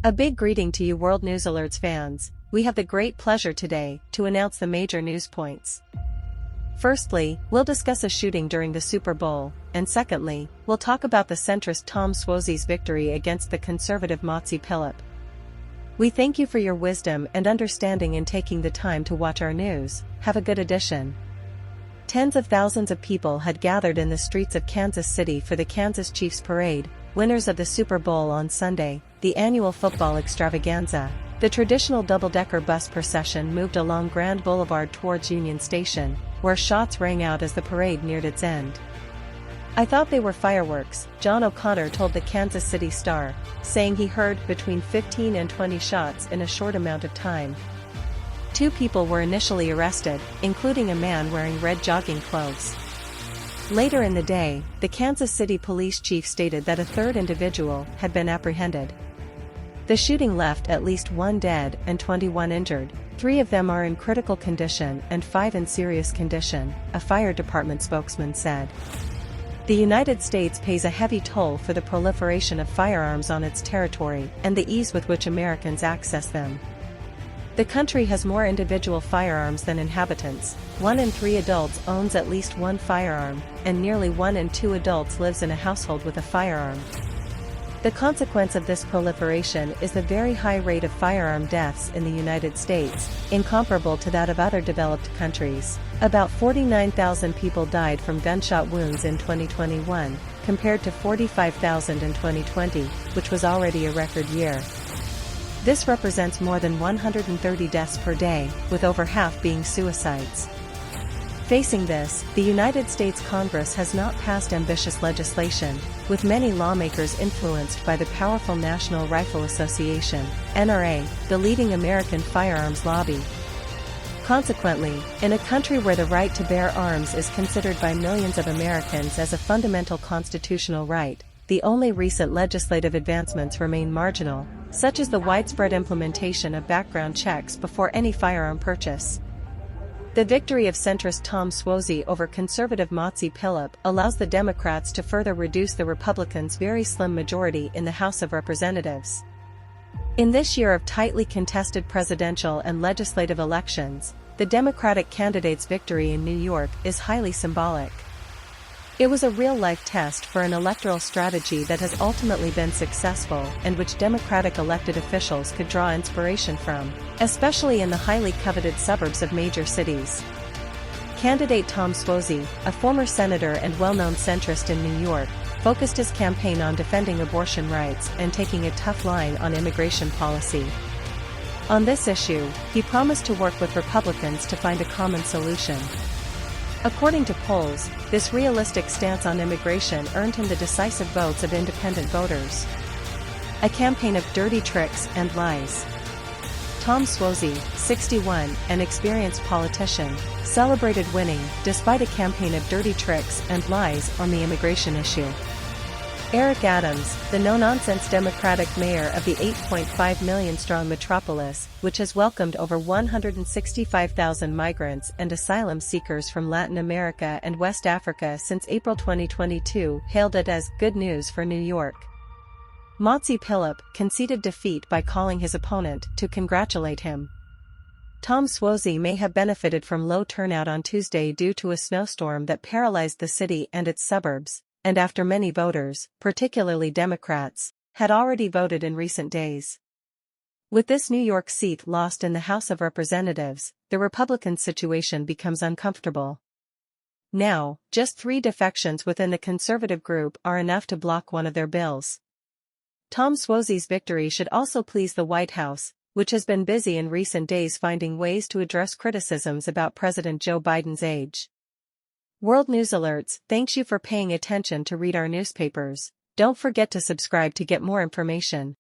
A big greeting to you World News Alerts fans. We have the great pleasure today to announce the major news points. Firstly, we'll discuss a shooting during the Super Bowl, and secondly, we'll talk about the centrist Tom Swozey's victory against the conservative Motsi Philip. We thank you for your wisdom and understanding in taking the time to watch our news. Have a good edition. Tens of thousands of people had gathered in the streets of Kansas City for the Kansas Chiefs Parade, winners of the Super Bowl on Sunday, the annual football extravaganza. The traditional double-decker bus procession moved along Grand Boulevard towards Union Station, where shots rang out as the parade neared its end. "I thought they were fireworks," John O'Connor told the Kansas City Star, saying he heard between 15 and 20 shots in a short amount of time. 2 people were initially arrested, including a man wearing red jogging clothes. Later in the day, the Kansas City police chief stated that a third individual had been apprehended. The shooting left at least 1 dead and 21 injured, 3 of them are in critical condition and 5 in serious condition, a fire department spokesman said. The United States pays a heavy toll for the proliferation of firearms on its territory and the ease with which Americans access them. The country has more individual firearms than inhabitants. 1 in 3 adults owns at least 1 firearm, and nearly 1 in 2 adults lives in a household with a firearm. The consequence of this proliferation is the very high rate of firearm deaths in the United States, incomparable to that of other developed countries. About 49,000 people died from gunshot wounds in 2021, compared to 45,000 in 2020, which was already a record year. This represents more than 130 deaths per day, with over half being suicides. Facing this, the United States Congress has not passed ambitious legislation, with many lawmakers influenced by the powerful National Rifle Association, NRA, the leading American firearms lobby. Consequently, in a country where the right to bear arms is considered by millions of Americans as a fundamental constitutional right, the only recent legislative advancements remain marginal, such as the widespread implementation of background checks before any firearm purchase. The victory of centrist Tom Swozey over conservative Motsi Philip allows the Democrats to further reduce the Republicans' very slim majority in the House of Representatives. In this year of tightly contested presidential and legislative elections, the Democratic candidate's victory in New York is highly symbolic. It was a real-life test for an electoral strategy that has ultimately been successful and which Democratic elected officials could draw inspiration from, especially in the highly coveted suburbs of major cities. Candidate Tom Swozey, a former senator and well-known centrist in New York, focused his campaign on defending abortion rights and taking a tough line on immigration policy. On this issue, he promised to work with Republicans to find a common solution. According to polls, this realistic stance on immigration earned him the decisive votes of independent voters. A campaign of dirty tricks and lies. Tom Swozey, 61, an experienced politician, celebrated winning despite a campaign of dirty tricks and lies on the immigration issue. Eric Adams, the no-nonsense Democratic mayor of the 8.5 million-strong metropolis, which has welcomed over 165,000 migrants and asylum seekers from Latin America and West Africa since April 2022, hailed it as good news for New York. Motsi Philip conceded defeat by calling his opponent to congratulate him. Tom Swozey may have benefited from low turnout on Tuesday due to a snowstorm that paralyzed the city and its suburbs, and after many voters, particularly Democrats, had already voted in recent days. With this New York seat lost in the House of Representatives, the Republican situation becomes uncomfortable. Now, just 3 defections within the conservative group are enough to block one of their bills. Tom Swozey's victory should also please the White House, which has been busy in recent days finding ways to address criticisms about President Joe Biden's age. World News Alerts thanks you for paying attention to read our newspapers. Don't forget to subscribe to get more information.